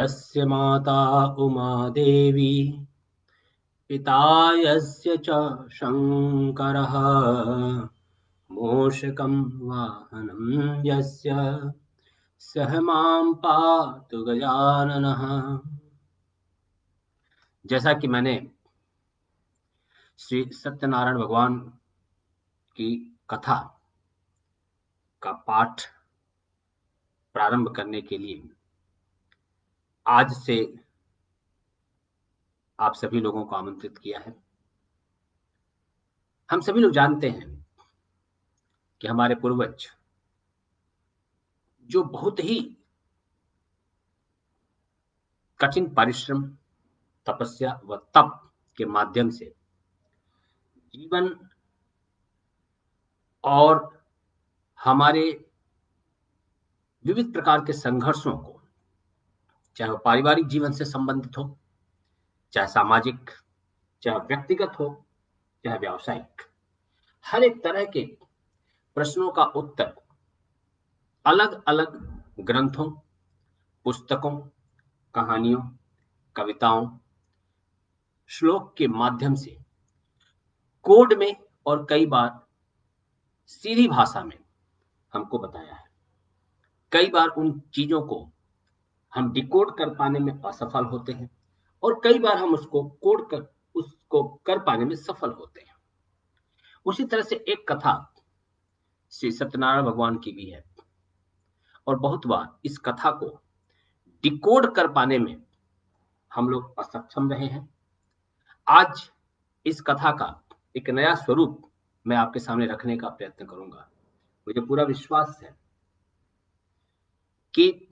यस्य माता उमा देवी पिता यस्य च शङ्करः मूषकं वाहनं यस्य सह मां पातु गजाननः। जैसा कि मैंने श्री सत्यनारायण भगवान की कथा का पाठ प्रारंभ करने के लिए आज से आप सभी लोगों को आमंत्रित किया है। हम सभी लोग जानते हैं कि हमारे पूर्वज जो बहुत ही कठिन परिश्रम, तपस्या व तप के माध्यम से जीवन और हमारे विविध प्रकार के संघर्षों को, चाहे वो पारिवारिक जीवन से संबंधित हो, चाहे सामाजिक, चाहे व्यक्तिगत हो, चाहे व्यावसायिक, हर एक तरह के प्रश्नों का उत्तर अलग अलग ग्रंथों, पुस्तकों, कहानियों, कविताओं, श्लोक के माध्यम से कोड में और कई बार सीधी भाषा में हमको बताया है। कई बार उन चीजों को हम डिकोड कर पाने में असफल होते हैं और कई बार हम उसको कर पाने में सफल होते हैं। उसी तरह से एक कथा श्री सत्यनारायण भगवान की भी है और बहुत बार इस कथा को डिकोड कर पाने में हम लोग असक्षम रहे हैं। आज इस कथा का एक नया स्वरूप मैं आपके सामने रखने का प्रयत्न करूंगा। मुझे पूरा विश्वास है कि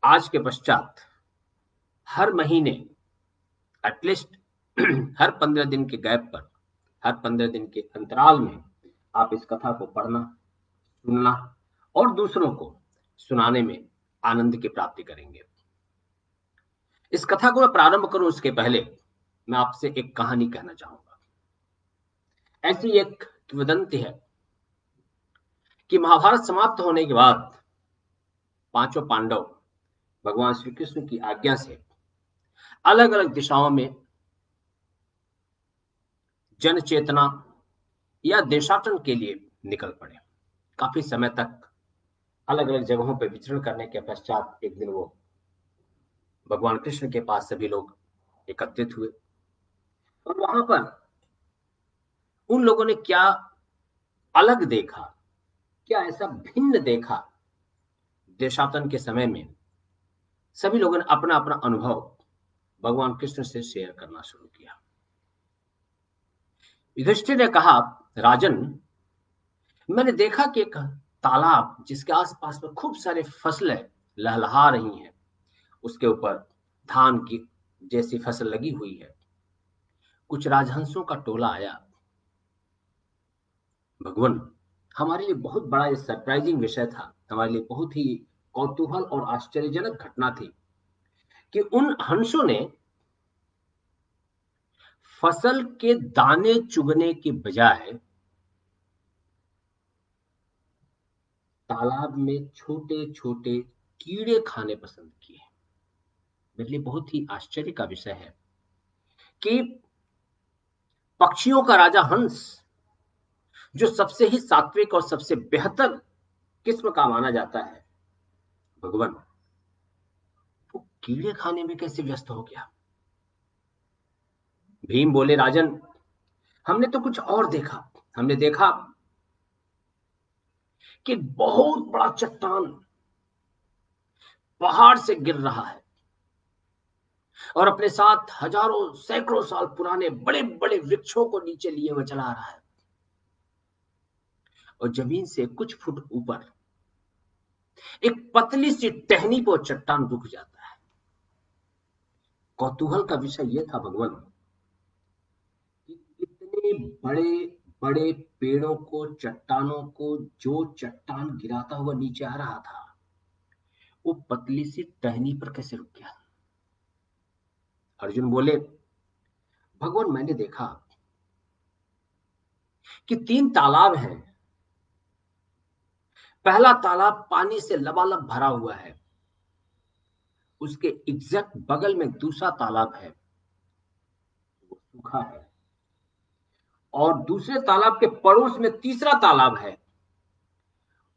आज के पश्चात हर महीने एटलीस्ट हर 15 दिन के गैप पर, हर 15 दिन के अंतराल में आप इस कथा को पढ़ना, सुनना और दूसरों को सुनाने में आनंद की प्राप्ति करेंगे। इस कथा को मैं प्रारंभ करूं उसके पहले मैं आपसे एक कहानी कहना चाहूंगा। ऐसी एक किंवदंती है कि महाभारत समाप्त होने के बाद पांचों पांडव भगवान श्री कृष्ण की आज्ञा से अलग अलग दिशाओं में जन चेतना या देशाटन के लिए निकल पड़े। काफी समय तक अलग अलग जगहों पर विचरण करने के पश्चात एक दिन वो भगवान कृष्ण के पास सभी लोग एकत्रित हुए और वहां पर उन लोगों ने क्या अलग देखा, क्या ऐसा भिन्न देखा, देशाटन के समय में सभी लोगों ने अपना अपना अनुभव भगवान कृष्ण से शेयर करना शुरू किया। युधिष्ठिर ने कहा, राजन, मैंने देखा कि एक तालाब जिसके आसपास में खूब सारे फसलें लहलहा रही हैं, उसके ऊपर धान की जैसी फसल लगी हुई है। कुछ राजहंसों का टोला आया। भगवान, हमारे लिए बहुत बड़ा ये सरप्राइजिंग विषय था, हमारे लिए बहुत ही कौतूहल और आश्चर्यजनक घटना थी कि उन हंसों ने फसल के दाने चुगने के बजाय तालाब में छोटे छोटे कीड़े खाने पसंद किए। मेरे लिए बहुत ही आश्चर्य का विषय है कि पक्षियों का राजा हंस, जो सबसे ही सात्विक और सबसे बेहतर किस्म का माना जाता है, भगवान, वो कीड़े खाने में कैसे व्यस्त हो गया? भीम बोले, राजन, हमने तो कुछ और देखा। हमने देखा कि बहुत बड़ा चट्टान पहाड़ से गिर रहा है और अपने साथ हजारों सैकड़ों साल पुराने बड़े बड़े वृक्षों को नीचे लिए हुए चला रहा है और जमीन से कुछ फुट ऊपर एक पतली सी टहनी पर चट्टान रुक जाता है। कौतूहल का विषय यह था भगवान कि इतने बड़े बड़े पेड़ों को, चट्टानों को जो चट्टान गिराता हुआ नीचे आ रहा था, वो पतली सी टहनी पर कैसे रुक गया? अर्जुन बोले, भगवान, मैंने देखा कि 3 तालाब हैं। पहला तालाब पानी से लबालब भरा हुआ है उसके एग्जैक्ट बगल में दूसरा तालाब है, वो सूखा है, और दूसरे तालाब के पड़ोस में तीसरा तालाब है।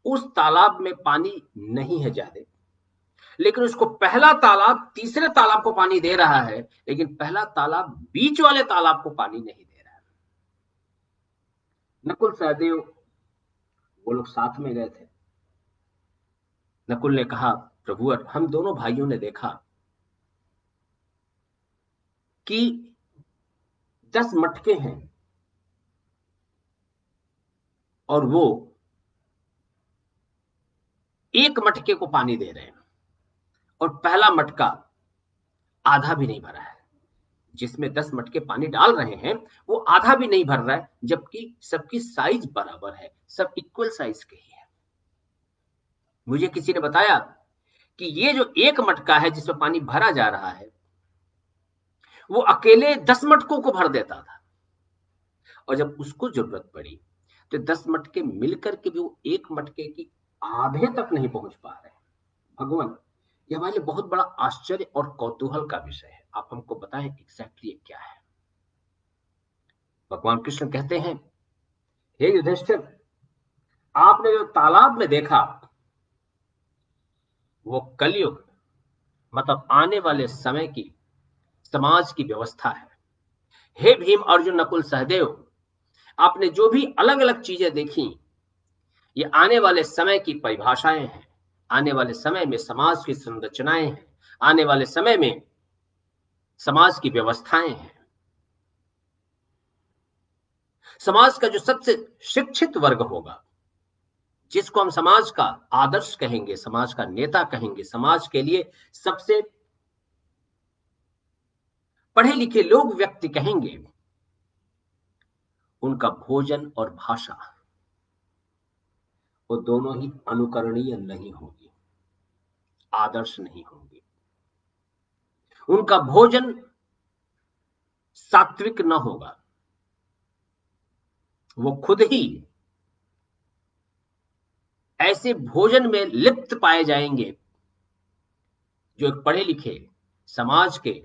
उस तालाब में पानी नहीं है ज्यादा, लेकिन उसको पहला तालाब तीसरे तालाब को पानी दे रहा है, लेकिन पहला तालाब बीच वाले तालाब को पानी नहीं दे रहा है। नकुल सहदेव वो लोग साथ में गए थे। नकुल ने कहा, प्रभु हम दोनों भाइयों ने देखा कि 10 मटके हैं और वो एक मटके को पानी दे रहे हैं, और पहला मटका आधा भी नहीं भरा है। जिसमें 10 मटके पानी डाल रहे हैं वो आधा भी नहीं भर रहा है, जबकि सबकी साइज बराबर है, सब इक्वल साइज के ही है। मुझे किसी ने बताया कि ये जो एक मटका है जिसमें पानी भरा जा रहा है, वो अकेले 10 मटकों को भर देता था, और जब उसको जरूरत पड़ी तो 10 मटके मिलकर के भी वो एक मटके की आधे तक नहीं पहुंच पा रहे। भगवान, ये हमारे लिए बहुत बड़ा आश्चर्य और कौतूहल का विषय है। आप हमको बताएं एग्जैक्टली ये क्या है। भगवान कृष्ण कहते हैं, हे युधिष्ठिर, आपने जो तालाब में देखा वो कलयुग मतलब आने वाले समय की समाज की व्यवस्था है। हे भीम अर्जुन नकुल सहदेव, आपने जो भी अलग अलग चीजें देखी, ये आने वाले समय की परिभाषाएं हैं, आने वाले समय में समाज की संरचनाएं हैं, आने वाले समय में समाज की व्यवस्थाएं हैं। समाज का जो सबसे शिक्षित वर्ग होगा, जिसको हम समाज का आदर्श कहेंगे, समाज का नेता कहेंगे, समाज के लिए सबसे पढ़े लिखे लोग व्यक्ति कहेंगे, उनका भोजन और भाषा वो दोनों ही अनुकरणीय नहीं होगी, आदर्श नहीं होंगी। उनका भोजन सात्विक न होगा, वो खुद ही ऐसे भोजन में लिप्त पाए जाएंगे जो एक पढ़े लिखे समाज के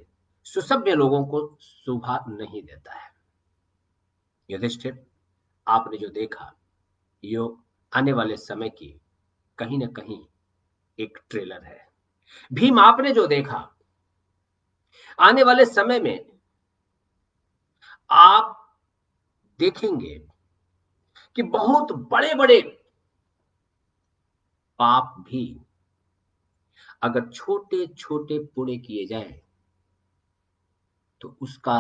सुसभ्य लोगों को शोभा नहीं देता है। युधिष्ठिर, आपने जो देखा यो आने वाले समय की कहीं ना कहीं एक ट्रेलर है। भीम, आपने जो देखा आने वाले समय में आप देखेंगे कि बहुत बड़े बड़े पाप भी अगर छोटे छोटे पुण्य किए जाए तो उसका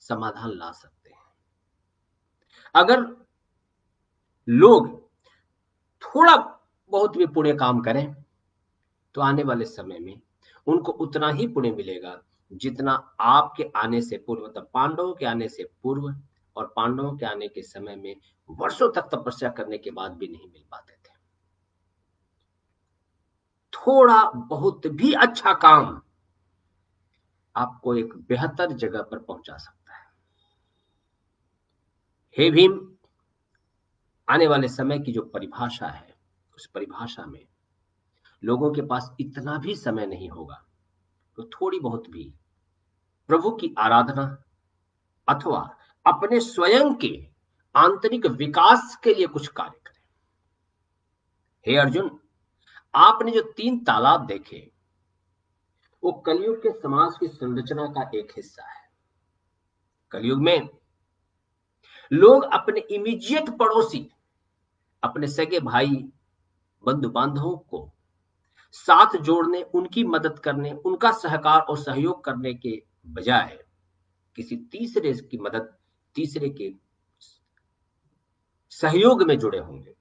समाधान ला सकते हैं। अगर लोग थोड़ा बहुत भी पुण्य काम करें तो आने वाले समय में उनको उतना ही पुण्य मिलेगा जितना आपके आने से पूर्व, मतलब पांडवों के आने से पूर्व और पांडवों के आने के समय में वर्षों तक तपस्या करने के बाद भी नहीं मिल पाते थे। थोड़ा बहुत भी अच्छा काम आपको एक बेहतर जगह पर पहुंचा सकता है। हे भीम, आने वाले समय की जो परिभाषा है, उस परिभाषा में लोगों के पास इतना भी समय नहीं होगा तो थोड़ी बहुत भी प्रभु की आराधना अथवा अपने स्वयं के आंतरिक विकास के लिए कुछ कार्य करें। हे अर्जुन, आपने जो 3 तालाब देखे वो कलयुग के समाज की संरचना का एक हिस्सा है। कलयुग में लोग अपने इमीडिएट पड़ोसी, अपने सगे भाई, बंधु बांधवों को साथ जोड़ने, उनकी मदद करने, उनका सहकार और सहयोग करने के बजाय किसी तीसरे की मदद, तीसरे के सहयोग में जुड़े होंगे।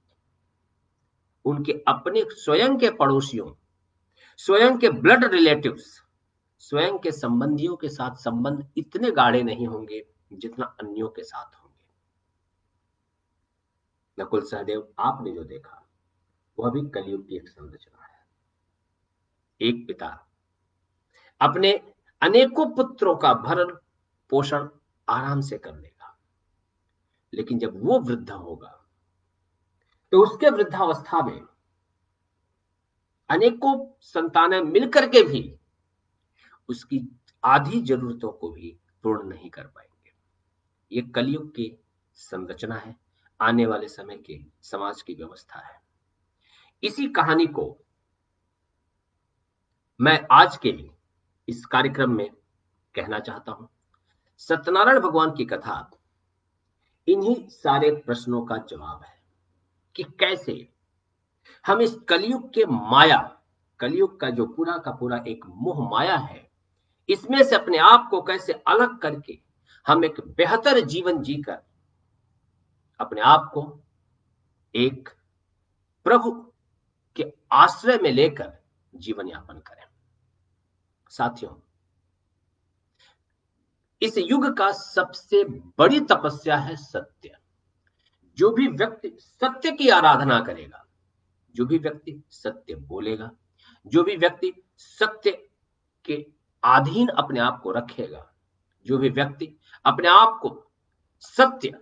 उनके अपने स्वयं के पड़ोसियों, स्वयं के ब्लड रिलेटिव्स, स्वयं के संबंधियों के साथ संबंध इतने गाढ़े नहीं होंगे जितना अन्यों के साथ होंगे। नकुल सहदेव, आपने जो देखा वह भी कलयुग की एक संरचना है। एक पिता अपने अनेकों पुत्रों का भरण पोषण आराम से कर लेगा, लेकिन जब वो वृद्ध होगा तो उसके वृद्धावस्था में अनेकों संतानें मिलकर के भी उसकी आधी जरूरतों को भी पूर्ण नहीं कर पाएंगे। ये कलयुग की संरचना है, आने वाले समय के समाज की व्यवस्था है। इसी कहानी को मैं आज के लिए इस कार्यक्रम में कहना चाहता हूं। सत्यनारायण भगवान की कथा इन्हीं सारे प्रश्नों का जवाब है कि कैसे हम इस कलयुग के माया, कलयुग का जो पूरा का पूरा एक मोह माया है, इसमें से अपने आप को कैसे अलग करके हम एक बेहतर जीवन जीकर अपने आप को एक प्रभु के आश्रय में लेकर जीवन यापन करें। साथियों, इस युग का सबसे बड़ी तपस्या है सत्य। जो भी व्यक्ति सत्य की आराधना करेगा, जो भी व्यक्ति सत्य बोलेगा, जो भी व्यक्ति सत्य के अधीन अपने आप को रखेगा, जो भी व्यक्ति अपने आप को सत्य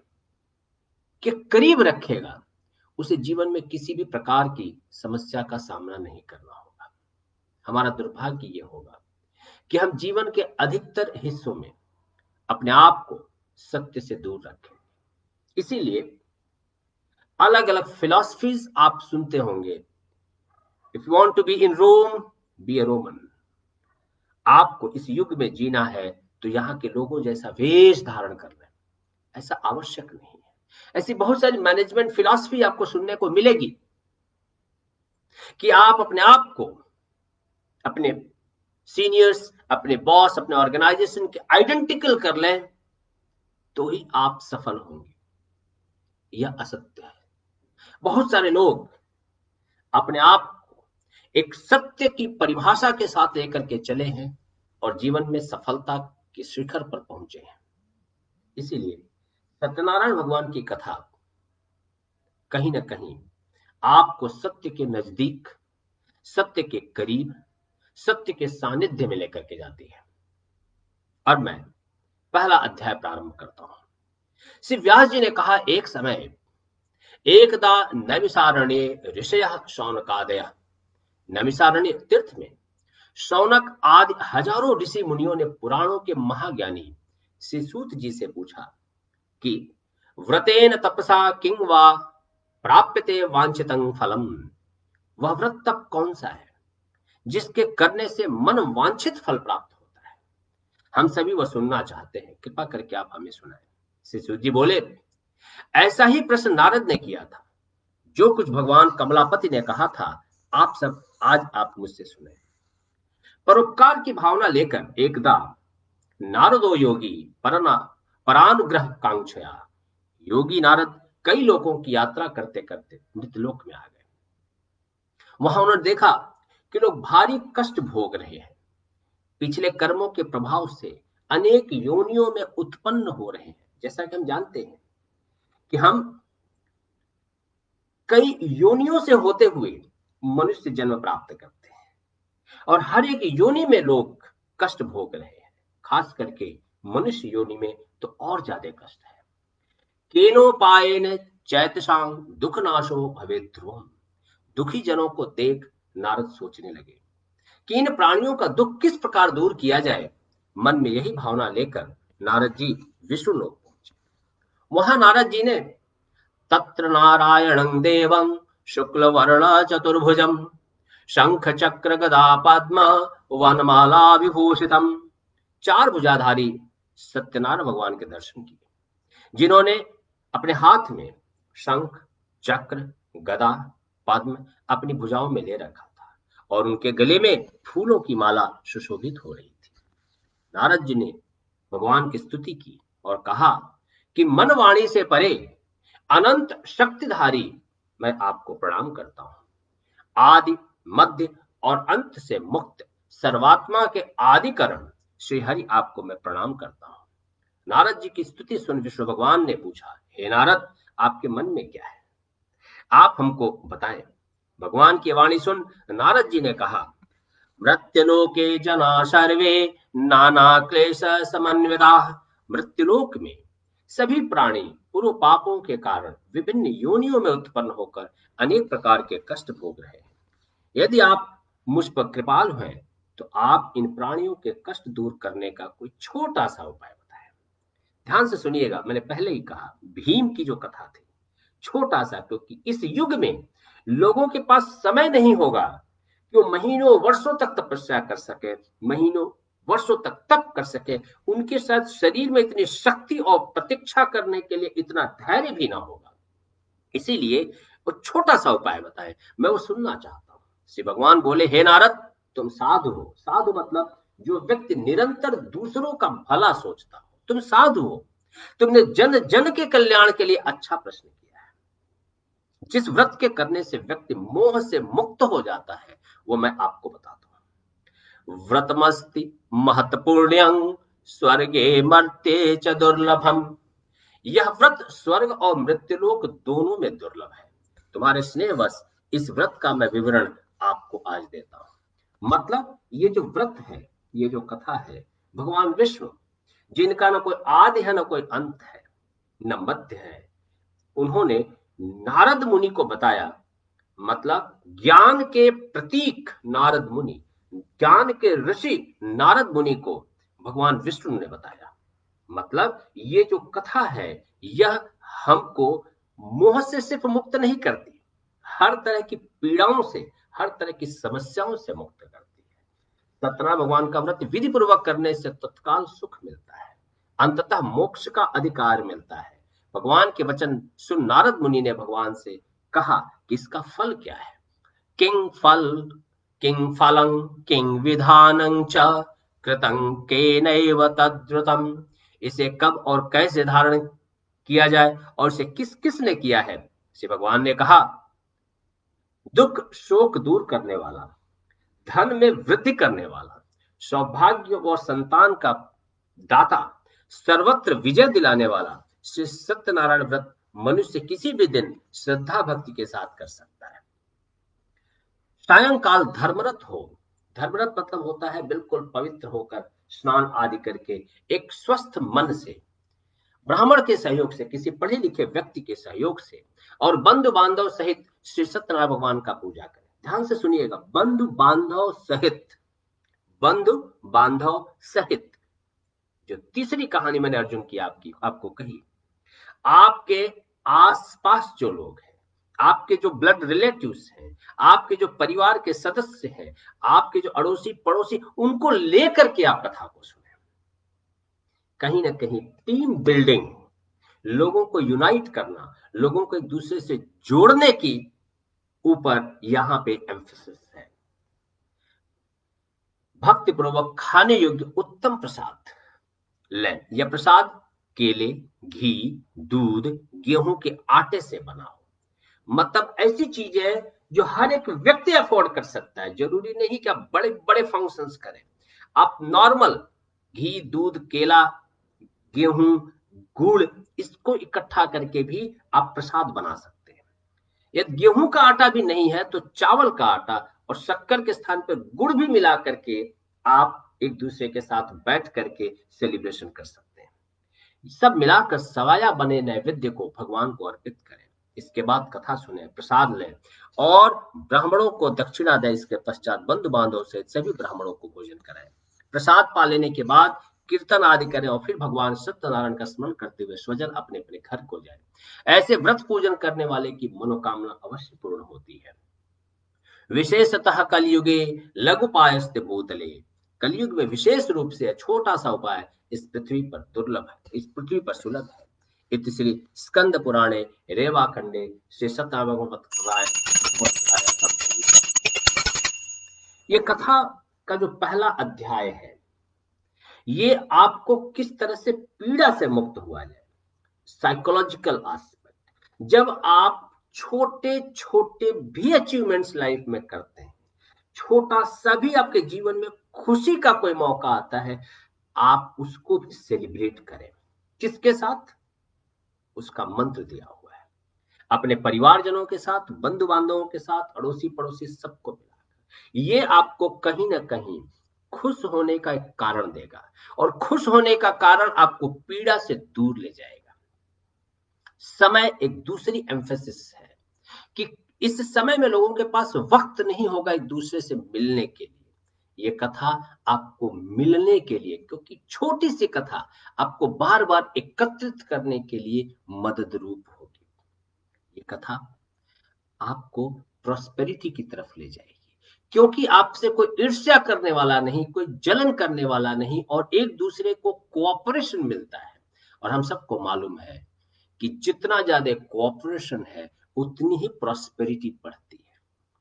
के करीब रखेगा, उसे जीवन में किसी भी प्रकार की समस्या का सामना नहीं करना होगा। हमारा दुर्भाग्य यह होगा कि हम जीवन के अधिकतर हिस्सों में अपने आप को सत्य से दूर रखें। इसीलिए अलग अलग फिलॉसफीज आप सुनते होंगे। If you want to be in Rome, be a Roman. आपको इस युग में जीना है तो यहाँ के लोगों जैसा वेश धारण करना है, ऐसा आवश्यक नहीं है। ऐसी बहुत सारी मैनेजमेंट फिलॉसफी आपको सुनने को मिलेगी कि आप अपने आप को अपने सीनियर्स, अपने बॉस, अपने ऑर्गेनाइजेशन के आइडेंटिकल कर लें तो ही आप सफल होंगे। यह असत्य है। बहुत सारे लोग अपने आप को एक सत्य की परिभाषा के साथ लेकर के चले हैं और जीवन में सफलता के शिखर पर पहुंचे हैं। इसीलिए सत्यनारायण भगवान की कथा कहीं ना कहीं आपको सत्य के नजदीक, सत्य के करीब, सत्य के सानिध्य में लेकर के जाती है। और मैं पहला अध्याय प्रारंभ करता हूं। श्री व्यास जी ने कहा, एक समय एकदा नैमिषारण्ये ऋषयः शौनकादयः। नैमिषारण्य तीर्थ में शौनक आदि हजारों ऋषि मुनियों ने पुराणों के महाज्ञानी श्री सूत जी से पूछा कि व्रतेन तपसा किं वा प्राप्यते वांछितं फलम। वह व्रत तप कौन सा है जिसके करने से मन वांछित फल प्राप्त होता है? हम सभी वह सुनना चाहते हैं, कृपा करके आप हमें सुनाएं। श्री सूत जी बोले, ऐसा ही प्रश्न नारद ने किया था। जो कुछ भगवान कमलापति ने कहा था, आप सब आज आप मुझसे सुने। परोपकार की भावना लेकर एकदा नारदो योगी परानुग्रह कांक्षया। योगी नारद कई लोगों की यात्रा करते करते मृतलोक में आ गए। वहां उन्होंने देखा कि लोग भारी कष्ट भोग रहे हैं। पिछले कर्मों के प्रभाव से अनेक योनियों में उत्पन्न हो रहे हैं। जैसा कि हम जानते हैं कि हम कई योनियों से होते हुए मनुष्य जन्म प्राप्त करते हैं और हर एक योनि में लोग कष्ट भोग रहे हैं। खास करके मनुष्य योनि में तो और ज्यादा कष्ट है। केनोपायेन चैतसां दुख नाशो भवेत् ध्रुवम्। दुखी जनों को देख नारद सोचने लगे कि इन प्राणियों का दुख किस प्रकार दूर किया जाए। मन में यही भावना लेकर नारद जी विष्णु लोक पहुंचे। वहां नारद जी ने तत्र नारायणं देवं शुक्ल वर्ण चतुर्भुजं शंख चक्र गदा पद्म वनमाला विभूषितम। चार भुजाधारी सत्यनारायण भगवान के दर्शन किए, जिन्होंने अपने हाथ में शंख, चक्र, गदा, पद्म अपनी भुजाओं में ले रखा था और उनके गले में फूलों की माला सुशोभित हो रही थी। नारद जी ने भगवान की स्तुति की और कहा कि मन वाणी से परे अनंत शक्तिधारी मैं आपको प्रणाम करता हूं। आदि, मध्य और अंत से मुक्त सर्वात्मा के आदि कारण श्री हरि आपको मैं प्रणाम करता हूं। नारद जी की स्तुति सुन विष्णु भगवान ने पूछा, हे नारद, आपके मन में क्या है? आप हमको बताएं। भगवान की वाणी सुन नारद जी ने कहा, मृत्युलोके जना सर्वे नाना क्लेश समन्विताः। मृत्युलोक में सभी प्राणी पूर्व पापों के कारण विभिन्न योनियों में उत्पन्न होकर अनेक प्रकार के कष्ट भोग रहे हैं। यदि आप मुझ पर कृपालु हैं, तो आप इन प्राणियों के कष्ट दूर करने का कोई छोटा सा उपाय बताएं। ध्यान से सुनिएगा, मैंने पहले ही कहा भीम की जो कथा थी, छोटा सा, क्योंकि इस युग में लोगों के पास समय नहीं होगा कि वो महीनों वर्षों तक तपस्या कर सके, महीनों वर्षों तक तप कर सके, उनके साथ शरीर में इतनी शक्ति और प्रतीक्षा करने के लिए इतना धैर्य भी ना होगा। इसीलिए वो छोटा सा उपाय बताए, मैं वो सुनना चाहता हूं। श्री भगवान बोले, हे नारद, तुम साधु हो। साधु मतलब जो व्यक्ति निरंतर दूसरों का भला सोचता हो, तुम साधु हो। तुमने जन जन के कल्याण के लिए अच्छा प्रश्न किया है। जिस व्रत के करने से व्यक्ति मोह से मुक्त हो जाता है, वो मैं आपको बताता हूं। व्रतमस्ति महत्पुण्यं स्वर्गे मर्त्ये च दुर्लभम। यह व्रत स्वर्ग और मृत्युलोक दोनों में दुर्लभ है। तुम्हारे स्नेहवश इस व्रत का मैं विवरण आपको आज देता हूं। मतलब ये जो व्रत है, ये जो कथा है, भगवान विष्णु जिनका न कोई आदि है, न कोई अंत है, न मध्य है, उन्होंने नारद मुनि को बताया। मतलब ज्ञान के प्रतीक नारद मुनि, ज्ञान के ऋषि नारद मुनि को भगवान विष्णु ने बताया। मतलब ये जो कथा है, यह हमको मोह से सिर्फ मुक्त नहीं करती, हर तरह की पीड़ाओं से, हर तरह की समस्याओं से मुक्त करती है। सत्यनारायण भगवान का व्रत विधि पूर्वक करने से तत्काल सुख मिलता है, अंततः मोक्ष का अधिकार मिलता है। भगवान के वचन सुन नारद मुनि ने भगवान से कहा कि इसका फल क्या है। किंग फल किंग फलं किंग विधानं च कृतं केनैव तद्रुतम्। इसे कब और कैसे धारण किया जाए और इसे किस किस ने किया है। श्री भगवान ने कहा, दुख शोक दूर करने वाला, धन में वृद्धि करने वाला, सौभाग्य और संतान का दाता, सर्वत्र विजय दिलाने वाला श्री सत्यनारायण व्रत मनुष्य किसी भी दिन श्रद्धा भक्ति के साथ कर सकता है। सायंकाल धर्मरत हो। धर्मरत मतलब होता है बिल्कुल पवित्र होकर, स्नान आदि करके, एक स्वस्थ मन से, ब्राह्मण के सहयोग से, किसी पढ़े लिखे व्यक्ति के सहयोग से, और बंधु बांधव सहित श्री सत्यनारायण भगवान का पूजा करें। ध्यान से सुनिएगा, बंधु बांधव सहित, बंधु बांधव सहित। जो तीसरी कहानी मैंने अर्जुन की आपको कही, आपके आसपास जो लोग हैं, आपके जो ब्लड रिलेटिव्स हैं, आपके जो परिवार के सदस्य हैं, आपके जो अड़ोसी पड़ोसी, उनको लेकर के आप कथा को सुने। कहीं ना कहीं टीम बिल्डिंग, लोगों को यूनाइट करना, लोगों को एक दूसरे से जोड़ने की ऊपर यहां पे एम्फेसिस है। भक्ति पूर्वक खाने योग्य उत्तम प्रसाद लें। यह प्रसाद केले, घी, दूध, गेहूं के आटे से बना हो। मतलब ऐसी चीज है जो हर एक व्यक्ति अफोर्ड कर सकता है। जरूरी नहीं कि आप बड़े बड़े फंक्शंस करें, आप नॉर्मल घी, दूध, केला, गेहूं, गुड़, इसको इकट्ठा करके भी आप प्रसाद बना सकते हैं। यदि गेहूं का आटा भी नहीं है तो चावल का आटा और शक्कर के स्थान पर गुड़ भी मिला करके आप एक दूसरे के साथ बैठ करके सेलिब्रेशन कर सकते हैं। सब मिलाकर सवाया बने नैवेद्य को भगवान को अर्पित करें। इसके बाद कथा सुने, प्रसाद लें और ब्राह्मणों को दक्षिणा दें। इसके पश्चात बंधु बांधव से सभी ब्राह्मणों को भोजन कराएं। प्रसाद पा लेने के बाद कीर्तन आदि करें और फिर भगवान सत्यनारायण का स्मरण करते हुए स्वजन अपने अपने घर को जाए। ऐसे व्रत पूजन करने वाले की मनोकामना अवश्य पूर्ण होती है। विशेषतः कलयुगे लघुपायस्ते भूतले। कलयुग में विशेष रूप से छोटा सा उपाय इस पृथ्वी पर दुर्लभ है, इस पृथ्वी पर सुलभ है। इति श्री स्कंद पुराणे रेवा खंडे श्री सत्यनारायण ये कथा का जो पहला अध्याय है, ये आपको किस तरह से पीड़ा से मुक्त हुआ जाए, साइकोलॉजिकल एस्पेक्ट। जब आप छोटे छोटे भी अचीवमेंट्स लाइफ में करते हैं, छोटा सा भी आपके जीवन में खुशी का कोई मौका आता है, आप उसको भी सेलिब्रेट करें। किसके साथ? उसका मंत्र दिया हुआ है, अपने परिवारजनों के साथ, बंधु बांधवों के साथ, अड़ोसी पड़ोसी सबको मिलाकर। ये आपको कहीं ना कहीं खुश होने का एक कारण देगा और खुश होने का कारण आपको पीड़ा से दूर ले जाएगा। समय एक दूसरी एम्फेसिस है कि इस समय में लोगों के पास वक्त नहीं होगा एक दूसरे से मिलने के लिए। ये कथा आपको मिलने के लिए, क्योंकि छोटी सी कथा आपको बार बार एकत्रित करने के लिए मदद रूप होगी। ये कथा आपको प्रॉस्पेरिटी की तरफ ले जाएगी, क्योंकि आपसे कोई ईर्ष्या करने वाला नहीं, कोई जलन करने वाला नहीं, और एक दूसरे को कोऑपरेशन मिलता है। और हम सबको मालूम है कि जितना ज्यादा कोऑपरेशन है उतनी ही प्रॉस्पेरिटी बढ़ती है।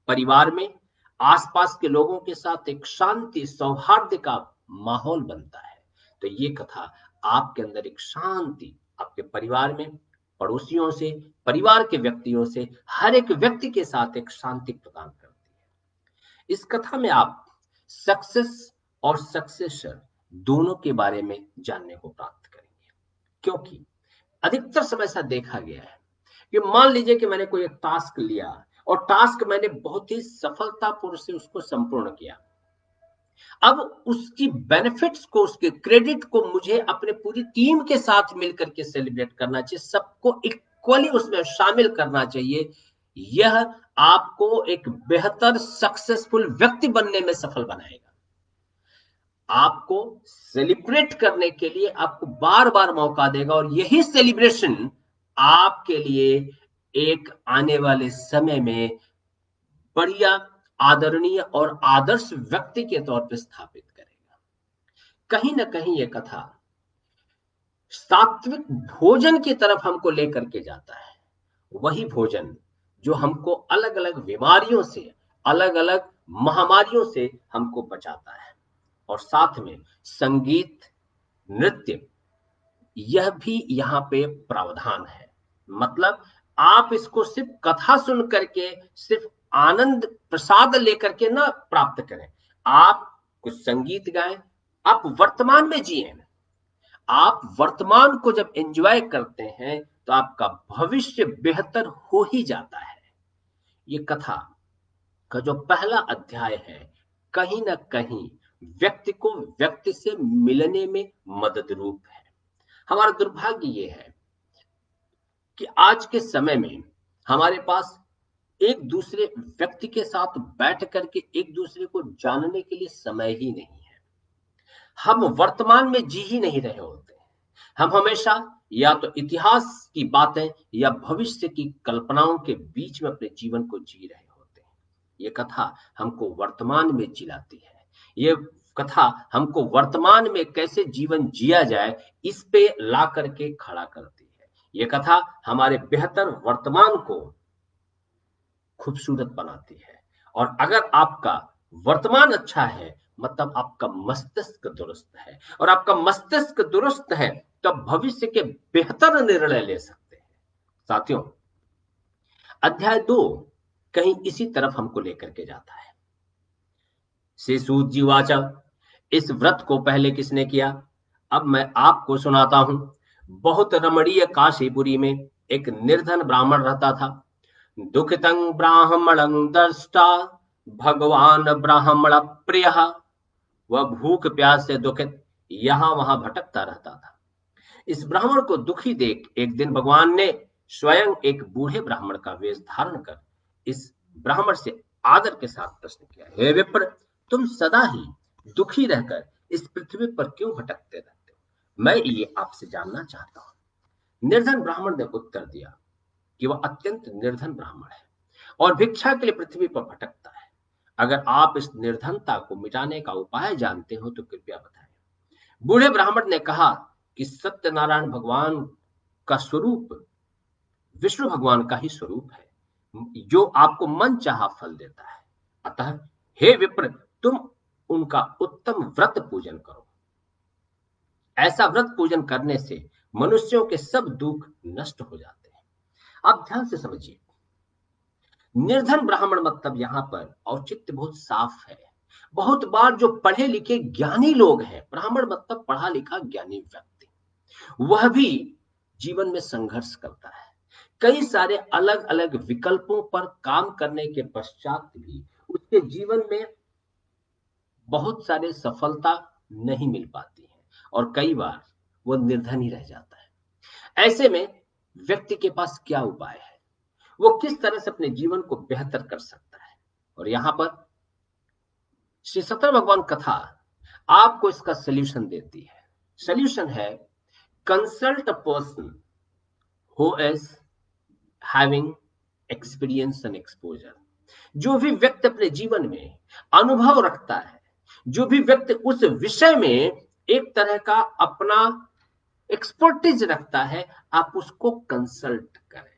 परिवार में आसपास के लोगों के साथ एक शांति सौहार्द का माहौल बनता है। तो ये कथा आपके अंदर एक शांति, आपके परिवार में पड़ोसियों से, परिवार के व्यक्तियों से, हर एक व्यक्ति के साथ एक शांति प्रदान करती है। इस कथा में आप सक्सेस और सक्सेसर दोनों के बारे में जानने को प्राप्त करेंगे, क्योंकि अधिकतर समय ऐसा देखा गया है कि मान लीजिए कि मैंने कोई एक टास्क लिया और टास्क मैंने बहुत ही सफलतापूर्वक से उसको संपूर्ण किया। अब उसकी बेनिफिट्स को, उसके क्रेडिट को मुझे अपने पूरी टीम के साथ मिलकर के सेलिब्रेट करना चाहिए, सबको इक्वली उसमें शामिल करना चाहिए। यह आपको एक बेहतर सक्सेसफुल व्यक्ति बनने में सफल बनाएगा। आपको सेलिब्रेट करने के लिए आपको बार बार मौका देगा, और यही सेलिब्रेशन आपके लिए एक आने वाले समय में बढ़िया, आदरणीय और आदर्श व्यक्ति के तौर पर स्थापित करेगा। कहीं ना कहीं यह कथा सात्विक भोजन की तरफ हमको लेकर के जाता है, वही भोजन जो हमको अलग अलग बीमारियों से, अलग अलग महामारियों से हमको बचाता है। और साथ में संगीत, नृत्य, यह भी यहाँ पे प्रावधान है। मतलब आप इसको सिर्फ कथा सुन करके, सिर्फ आनंद प्रसाद लेकर के ना प्राप्त करें। आप कुछ संगीत गाएं, आप वर्तमान में जिए। आप वर्तमान को जब एंजॉय करते हैं तो आपका भविष्य बेहतर हो ही जाता है। ये कथा का जो पहला अध्याय है, कहीं ना कहीं व्यक्ति को व्यक्ति से मिलने में मदद रूप है। हमारा दुर्भाग्य ये है कि आज के समय में हमारे पास एक दूसरे व्यक्ति के साथ बैठ करके एक दूसरे को जानने के लिए समय ही नहीं है। हम वर्तमान में जी ही नहीं रहे होते। हम हमेशा या तो इतिहास की बातें या भविष्य की कल्पनाओं के बीच में अपने जीवन को जी रहे होते हैं। ये कथा हमको वर्तमान में जिलाती है। ये कथा हमको वर्तमान में कैसे जीवन जिया जाए, इस पे ला करके खड़ा करती है। ये कथा हमारे बेहतर वर्तमान को खूबसूरत बनाती है। और अगर आपका वर्तमान अच्छा है, मतलब आपका मस्तिष्क दुरुस्त है, और आपका मस्तिष्क दुरुस्त है तब भविष्य के बेहतर निर्णय ले सकते हैं। साथियों, अध्याय 2 कहीं इसी तरफ हमको लेकर के जाता है। सूत जी वाचा, इस व्रत को पहले किसने किया? अब मैं आपको सुनाता हूं। बहुत रमणीय काशीपुरी में एक निर्धन ब्राह्मण रहता था। दुखितं ब्राह्मणं दृष्टा भगवान ब्राह्मण प्रिय। वह भूख प्यास से दुखित यहां वहां भटकता रहता था। इस ब्राह्मण को दुखी देख एक दिन भगवान ने स्वयं एक बूढ़े ब्राह्मण का वेश धारण कर इस ब्राह्मण से आदर के साथ प्रश्न किया, हे विप्र, तुम सदा ही दुखी रहकर इस पृथ्वी पर क्यों भटकते रहते हो? मैं ये आपसे जानना चाहता हूं। निर्धन ब्राह्मण ने उत्तर दिया कि वह अत्यंत निर्धन ब्राह्मण है और भिक्षा के लिए पृथ्वी पर भटकता है। अगर आप इस निर्धनता को मिटाने का उपाय जानते हो तो कृपया बताएं। बूढ़े ब्राह्मण ने कहा कि सत्यनारायण भगवान का स्वरूप विष्णु भगवान का ही स्वरूप है, जो आपको मन चाहा फल देता है। अतः हे विप्र, तुम उनका उत्तम व्रत पूजन करो। ऐसा व्रत पूजन करने से मनुष्यों के सब दुख नष्ट हो जाते हैं। आप ध्यान से समझिए, निर्धन ब्राह्मण मतलब यहां पर औचित्य बहुत साफ है। बहुत बार जो पढ़े लिखे ज्ञानी लोग हैं, ब्राह्मण मतलब पढ़ा लिखा ज्ञानी व्यक्ति, वह भी जीवन में संघर्ष करता है। कई सारे अलग अलग विकल्पों पर काम करने के पश्चात भी उसके जीवन में बहुत सारे सफलता नहीं मिल पाती है, और कई बार वो निर्धन ही रह जाता है। ऐसे में व्यक्ति के पास क्या उपाय है? वो किस तरह से अपने जीवन को बेहतर कर सकता है। और यहां पर श्री सत्यनारायण भगवान कथा आपको इसका सॉल्यूशन देती है। सॉल्यूशन है, consult a person who is having experience and exposure. जो भी व्यक्ति अपने जीवन में अनुभव रखता है, जो भी व्यक्ति उस विषय में एक तरह का अपना एक्सपर्टीज रखता है, आप उसको कंसल्ट करें।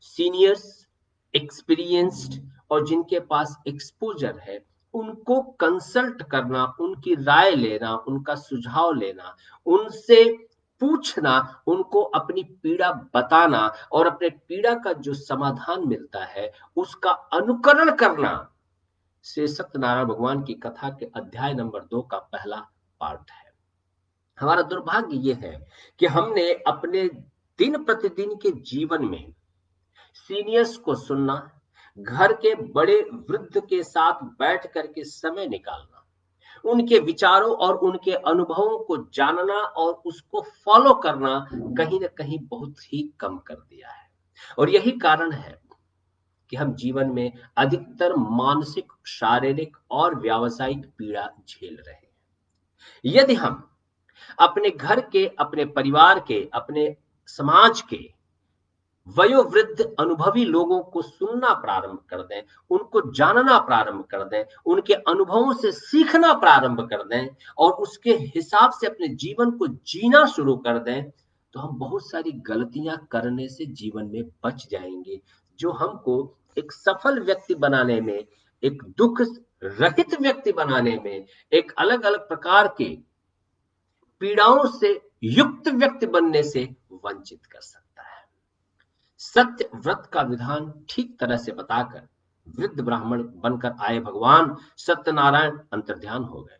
सीनियर्स, एक्सपीरियंस्ड और जिनके पास एक्सपोजर है, उनको कंसल्ट करना, उनकी राय लेना, उनका सुझाव लेना, उनसे पूछना, उनको अपनी पीड़ा बताना और अपने पीड़ा का जो समाधान मिलता है उसका अनुकरण करना श्री सत्यनारायण भगवान की कथा के अध्याय नंबर 2 का पहला पार्ट है। हमारा दुर्भाग्य यह है कि हमने अपने दिन प्रतिदिन के जीवन में सीनियर्स को सुनना, घर के बड़े वृद्ध के साथ बैठ करके समय निकालना, उनके विचारों और उनके अनुभवों को जानना और उसको फॉलो करना कहीं ना कहीं बहुत ही कम कर दिया है। और यही कारण है कि हम जीवन में अधिकतर मानसिक, शारीरिक और व्यावसायिक पीड़ा झेल रहे हैं। यदि हम अपने घर के, अपने परिवार के, अपने समाज के वयोवृद्ध अनुभवी लोगों को सुनना प्रारंभ कर दें, उनको जानना प्रारंभ कर दें, उनके अनुभवों से सीखना प्रारंभ कर दें और उसके हिसाब से अपने जीवन को जीना शुरू कर दें, तो हम बहुत सारी गलतियां करने से जीवन में बच जाएंगे, जो हमको एक सफल व्यक्ति बनाने में, एक दुख रहित व्यक्ति बनाने में, एक अलग अलग प्रकार के पीड़ाओं से युक्त व्यक्ति बनने से वंचित कर सकता है। सत्य व्रत का विधान ठीक तरह से बताकर वृद्ध ब्राह्मण बनकर आए भगवान सत्यनारायण अंतर्ध्यान हो गए।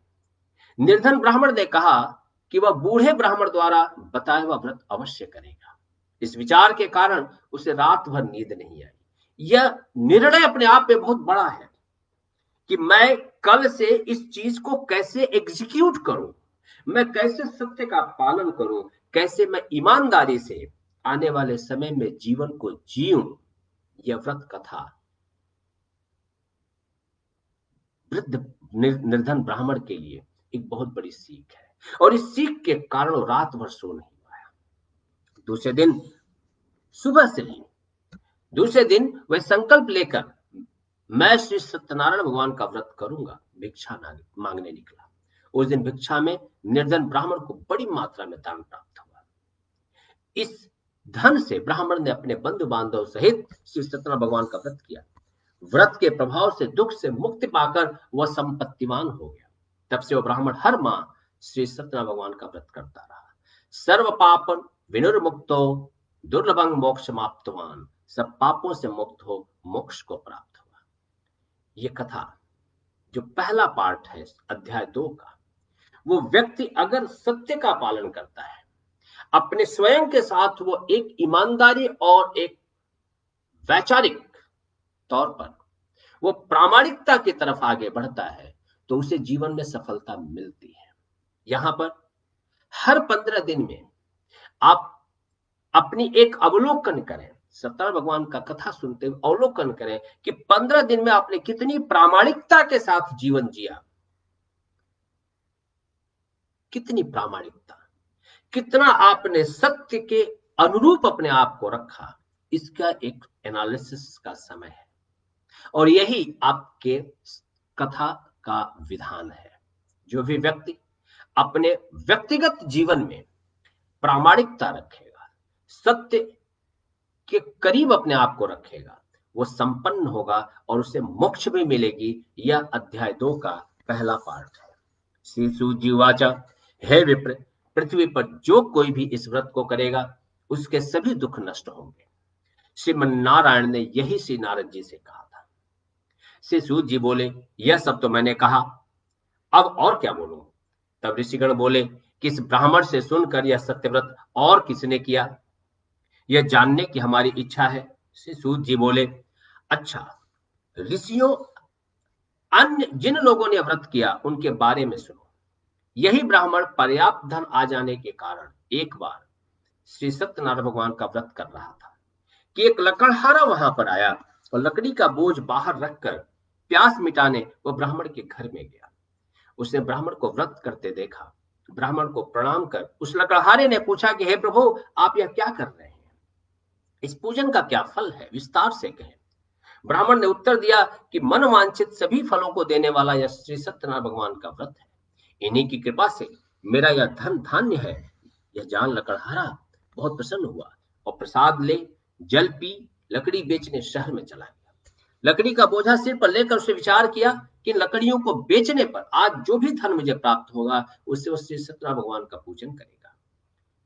निर्धन ब्राह्मण ने कहा कि वह बूढ़े ब्राह्मण द्वारा बताया हुआ व्रत अवश्य करेगा। इस विचार के कारण उसे रात भर नींद नहीं आई। यह निर्णय अपने आप में बहुत बड़ा है कि मैं कल से इस चीज को कैसे एग्जीक्यूट करूं, मैं कैसे सत्य का पालन करूं, कैसे मैं ईमानदारी से आने वाले समय में जीवन को जीऊं। यह व्रत कथा वृद्ध निर्धन ब्राह्मण के लिए एक बहुत बड़ी सीख है और इस सीख के कारण रात भर सो नहीं पाया। दूसरे दिन सुबह से ही दूसरे दिन वह संकल्प लेकर मैं श्री सत्यनारायण भगवान का व्रत करूंगा, भिक्षा मांगने निकला। उस दिन भिक्षा में निर्धन ब्राह्मण को बड़ी मात्रा में दान प्राप्त हुआ। इस धन से ब्राह्मण ने अपने बंधु बांधव सहित श्री सत्यनारायण भगवान का व्रत किया। व्रत के प्रभाव से, दुख से मुक्ति पाकर वह संपत्तिवान हो गया। तब से वह ब्राह्मण हर माह श्री सत्यनारायण भगवान का व्रत करता रहा। सर्व पापन विनिर्मुक्तो दुर्लभं मोक्षमाप्तवान, सब पापों से मुक्त हो मोक्ष को प्राप्त हुआ। ये कथा जो पहला पार्ट है अध्याय 2 का, वो व्यक्ति अगर सत्य का पालन करता है, अपने स्वयं के साथ वो एक ईमानदारी और एक वैचारिक तौर पर वो प्रामाणिकता की तरफ आगे बढ़ता है, तो उसे जीवन में सफलता मिलती है। यहां पर हर 15 दिन में आप अपनी एक अवलोकन करें, सत्यनारायण भगवान का कथा सुनते हुए अवलोकन करें कि 15 दिन में आपने कितनी प्रामाणिकता के साथ जीवन जिया, कितनी प्रामाणिकता, कितना आपने सत्य के अनुरूप अपने आप को रखा। इसका एक एनालिसिस का समय है और यही आपके कथा का विधान है। जो भी व्यक्ति अपने व्यक्तिगत जीवन में प्रामाणिकता रखेगा, सत्य के करीब अपने आप को रखेगा, वो संपन्न होगा और उसे मोक्ष भी मिलेगी। यह अध्याय 2 का पहला पार्ट है। श्री सूत जी वाचा, हे विप्र, पृथ्वी पर जो कोई भी इस व्रत को करेगा उसके सभी दुख नष्ट होंगे। श्रीमन नारायण ने यही श्री नारद जी से कहा था। श्री सूत जी बोले, यह सब तो मैंने कहा, अब और क्या बोलूं। तब ऋषिगण बोले कि इस ब्राह्मण से सुनकर यह सत्यव्रत और किसने किया, यह जानने की हमारी इच्छा है। श्री सूत जी बोले, अच्छा ऋषियों, अन्य जिन लोगों ने व्रत किया उनके बारे में सुनो। यही ब्राह्मण पर्याप्त धन आ जाने के कारण एक बार श्री सत्यनारायण भगवान का व्रत कर रहा था। कि एक लकड़हारा वहां पर आया और लकड़ी का बोझ बाहर रखकर प्यास मिटाने वो ब्राह्मण के घर में गया। उसने ब्राह्मण को व्रत करते देखा। ब्राह्मण को प्रणाम कर उस लकड़हारे ने पूछा कि हे प्रभु, आप यह क्या कर रहे हैं? इस पूजन का क्या फल है, विस्तार से कहें। ब्राह्मण ने उत्तर दिया कि मन वांछित सभी फलों को देने वाला यह श्री सत्यनारायण भगवान का व्रत है। इन्हीं की कृपा से मेरा यह धन धान्य है। यह जान लकड़हारा बहुत प्रसन्न हुआ और प्रसाद ले, जल पी, लकड़ी बेचने शहर में चला गया। लकड़ी का बोझा सिर पर लेकर उसने विचार किया कि लकड़ियों को बेचने पर आज जो भी धन मुझे प्राप्त होगा उससे वो श्री सत्यनारायण भगवान का पूजन करेगा,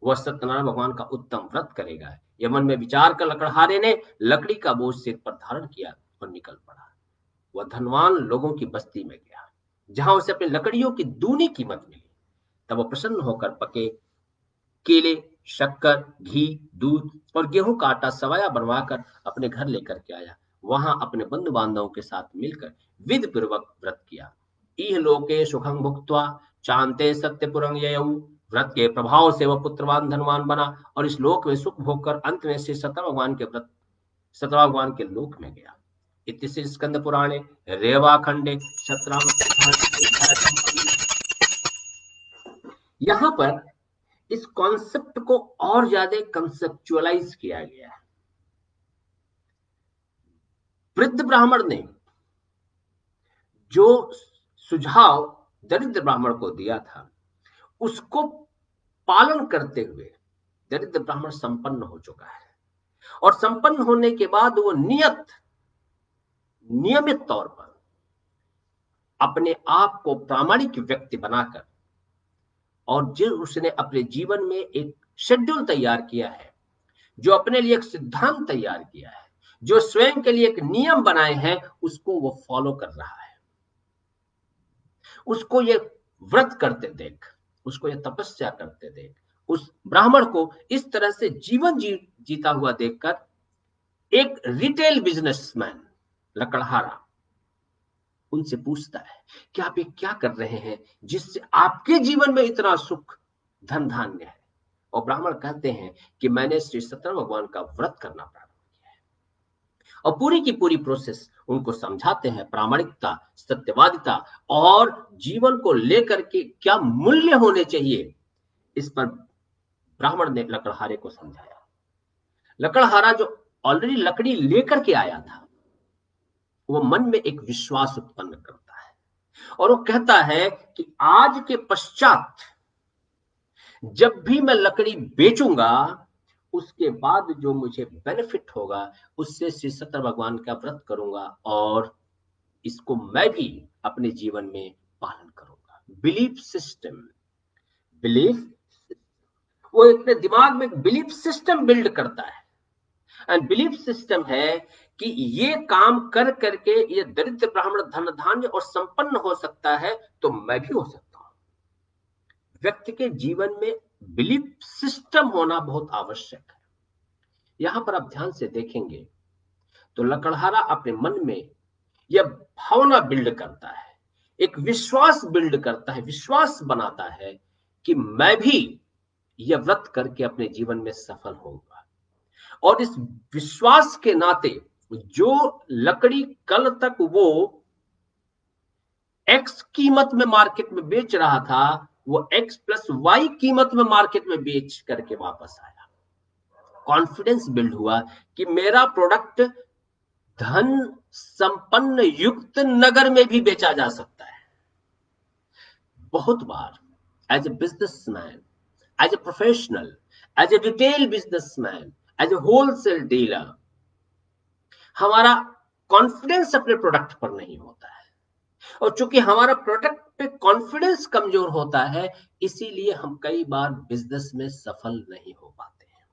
वह सत्यनारायण भगवान का उत्तम व्रत करेगा। यह मन में विचार कर लकड़हारे ने लकड़ी का बोझ सिर पर धारण किया और निकल पड़ा। वह धनवान लोगों की बस्ती में गया जहां उसे अपनी लकड़ियों की दूनी कीमत मिली। तब वह प्रसन्न होकर पके केले, शक्कर, घी, दूध और गेहूं का आटा सवाया बनवाकर अपने घर लेकर के आया। वहां अपने बंधु बांधवों के साथ मिलकर विधि पूर्वक व्रत किया। इह लोके सुखं भुक्त्वा चांते सत्यपुरं ययौ। व्रत के प्रभाव से वह पुत्रवान धनवान बना और इस लोक में सुख भोग कर अंत में श्री सत्यनारायण भगवान के व्रत सत्यनारायण भगवान के लोक में गया। इति श्री स्कंद पुराणे रेवाखंडे यहाँ पर इस कॉन्सेप्ट को और ज्यादा कंसेप्चुअलाइज किया गया है। वृद्ध ब्राह्मण ने जो सुझाव दरिद्र ब्राह्मण को दिया था उसको पालन करते हुए दरिद्र ब्राह्मण संपन्न हो चुका है और संपन्न होने के बाद वो नियमित तौर पर अपने आप को प्रामाणिक व्यक्ति बनाकर और जो उसने अपने जीवन में एक शेड्यूल तैयार किया है, जो अपने लिए एक सिद्धांत तैयार किया है, जो स्वयं के लिए एक नियम बनाए हैं, उसको वो फॉलो कर रहा है। उसको ये व्रत करते देख, उसको ये तपस्या करते देख, उस ब्राह्मण को इस तरह से जीवन जीता हुआ देखकर एक रिटेल बिजनेसमैन लकड़हारा उनसे पूछता है कि आप ये क्या कर रहे हैं जिससे आपके जीवन में इतना सुख धन धान्य है। और ब्राह्मण कहते हैं कि मैंने श्री सत्यनारायण भगवान का व्रत करना प्रारंभ किया है और पूरी की पूरी प्रोसेस उनको समझाते हैं, प्रामाणिकता, सत्यवादिता और जीवन को लेकर के क्या मूल्य होने चाहिए, इस पर ब्राह्मण ने लकड़हारे को समझाया। लकड़हारा जो ऑलरेडी लकड़ी लेकर के आया था वो मन में एक विश्वास उत्पन्न करता है और वो कहता है कि आज के पश्चात जब भी मैं लकड़ी बेचूंगा उसके बाद जो मुझे बेनिफिट होगा उससे श्री सत्यनारायण भगवान का व्रत करूंगा और इसको मैं भी अपने जीवन में पालन करूंगा। बिलीफ सिस्टम, वो अपने दिमाग में बिलीफ सिस्टम बिल्ड करता है एंड बिलीफ सिस्टम है कि ये काम कर करके ये दरिद्र ब्राह्मण धन धान्य और संपन्न हो सकता है तो मैं भी हो सकता हूं। व्यक्ति के जीवन में बिलीफ सिस्टम होना बहुत आवश्यक है। यहां पर आप ध्यान से देखेंगे तो लकड़हारा अपने मन में यह भावना बिल्ड करता है, एक विश्वास बिल्ड करता है, विश्वास बनाता है कि मैं भी यह व्रत करके अपने जीवन में सफल होऊंगा। और इस विश्वास के नाते जो लकड़ी कल तक वो एक्स कीमत में मार्केट में बेच रहा था वो एक्स प्लस वाई कीमत में मार्केट में बेच करके वापस आया। कॉन्फिडेंस बिल्ड हुआ कि मेरा प्रोडक्ट धन संपन्न युक्त नगर में भी बेचा जा सकता है। बहुत बार as a businessman, as a professional, as a retail businessman, as a wholesale dealer हमारा कॉन्फिडेंस अपने प्रोडक्ट पर नहीं होता है और चूंकि हमारा प्रोडक्ट पे कॉन्फिडेंस कमजोर होता है इसीलिए हम कई बार बिजनेस में सफल नहीं हो पाते हैं।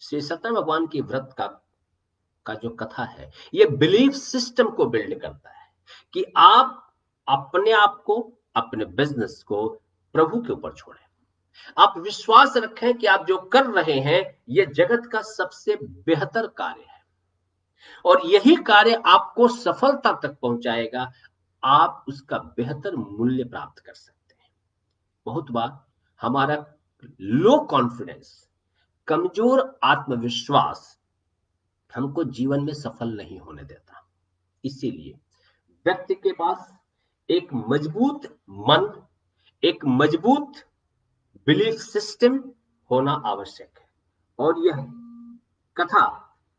श्री सत्यनारायण भगवान की व्रत का जो कथा है ये बिलीफ सिस्टम को बिल्ड करता है कि आप अपने आप को, अपने बिजनेस को प्रभु के ऊपर छोड़ें। आप विश्वास रखें कि आप जो कर रहे हैं ये जगत का सबसे बेहतर कार्य है और यही कार्य आपको सफलता तक पहुंचाएगा। आप उसका बेहतर मूल्य प्राप्त कर सकते हैं। बहुत बार हमारा लो कॉन्फिडेंस, कमजोर आत्मविश्वास हमको जीवन में सफल नहीं होने देता। इसीलिए व्यक्ति के पास एक मजबूत मन, एक मजबूत बिलीफ सिस्टम होना आवश्यक है। और यह कथा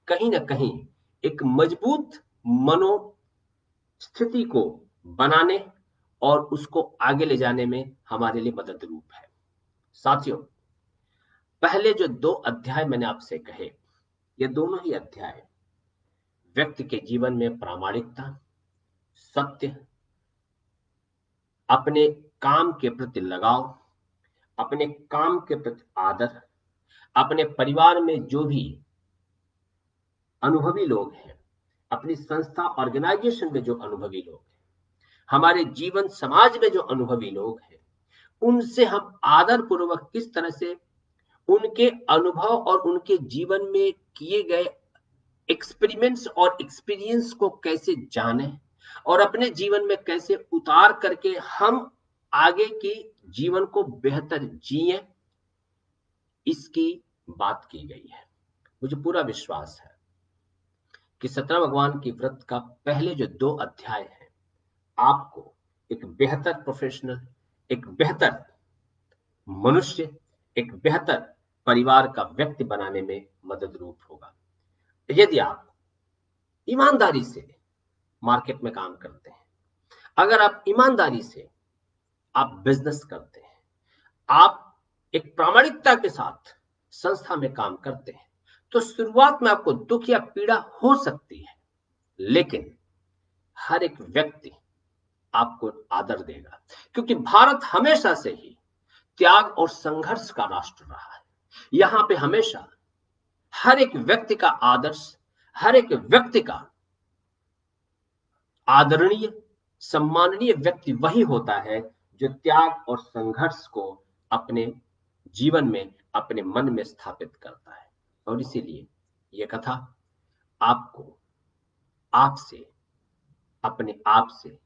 कहीं ना कहीं एक मजबूत मनोस्थिति को बनाने और उसको आगे ले जाने में हमारे लिए मदद रूप है। साथियों, पहले जो 2 अध्याय मैंने आपसे कहे, ये दोनों ही अध्याय व्यक्ति के जीवन में प्रामाणिकता, सत्य, अपने काम के प्रति लगाव, अपने काम के प्रति आदर, अपने परिवार में जो भी अनुभवी लोग हैं, अपनी संस्था ऑर्गेनाइजेशन में जो अनुभवी लोग हैं, हमारे जीवन समाज में जो अनुभवी लोग हैं, उनसे हम आदर पूर्वक किस तरह से उनके अनुभव और उनके जीवन में किए गए एक्सपेरिमेंट्स और एक्सपीरियंस को कैसे जाने और अपने जीवन में कैसे उतार करके हम आगे की जीवन को बेहतर जिए, इसकी बात की गई है। मुझे पूरा विश्वास है कि 17 भगवान की व्रत का पहले जो 2 अध्याय हैं, आपको एक बेहतर प्रोफेशनल, एक बेहतर मनुष्य, एक बेहतर परिवार का व्यक्ति बनाने में मदद रूप होगा। यदि आप ईमानदारी से मार्केट में काम करते हैं, अगर आप ईमानदारी से आप बिजनेस करते हैं, आप एक प्रामाणिकता के साथ संस्था में काम करते हैं, तो शुरुआत में आपको दुख या पीड़ा हो सकती है, लेकिन हर एक व्यक्ति आपको आदर देगा, क्योंकि भारत हमेशा से ही त्याग और संघर्ष का राष्ट्र रहा है। यहां पे हमेशा हर एक व्यक्ति का आदर्श, हर एक व्यक्ति का आदरणीय, सम्माननीय व्यक्ति वही होता है जो त्याग और संघर्ष को अपने जीवन में, अपने मन में स्थापित करता है। और इसीलिए यह कथा आपको आपसे, अपने आप से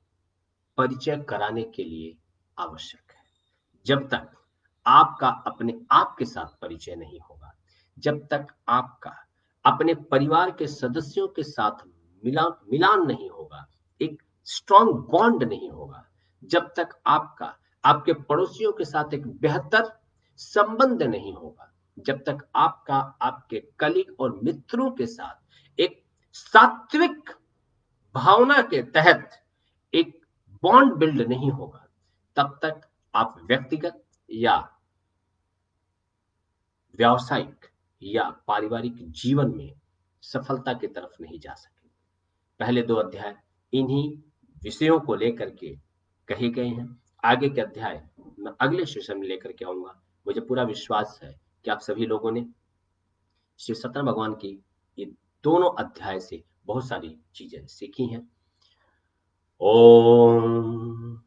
परिचय कराने के लिए आवश्यक है। जब तक आपका अपने आप के साथ परिचय नहीं होगा, जब तक आपका अपने परिवार के सदस्यों के साथ मिलान नहीं होगा, एक स्ट्रॉन्ग बॉन्ड नहीं होगा, जब तक आपका आपके पड़ोसियों के साथ एक बेहतर संबंध नहीं होगा, जब तक आपका आपके कलीग और मित्रों के साथ एक सात्विक भावना के तहत एक बॉन्ड बिल्ड नहीं होगा, तब तक आप व्यक्तिगत या व्यावसायिक या पारिवारिक जीवन में सफलता की तरफ नहीं जा सकेंगे। पहले 2 अध्याय इन्हीं विषयों को लेकर के कहे गए हैं। आगे के अध्याय मैं अगले सेशन में लेकर के आऊंगा। मुझे पूरा विश्वास है कि आप सभी लोगों ने श्री सत्यनारायण भगवान की ये दोनों अध्याय से बहुत सारी चीजें सीखी हैं। ओम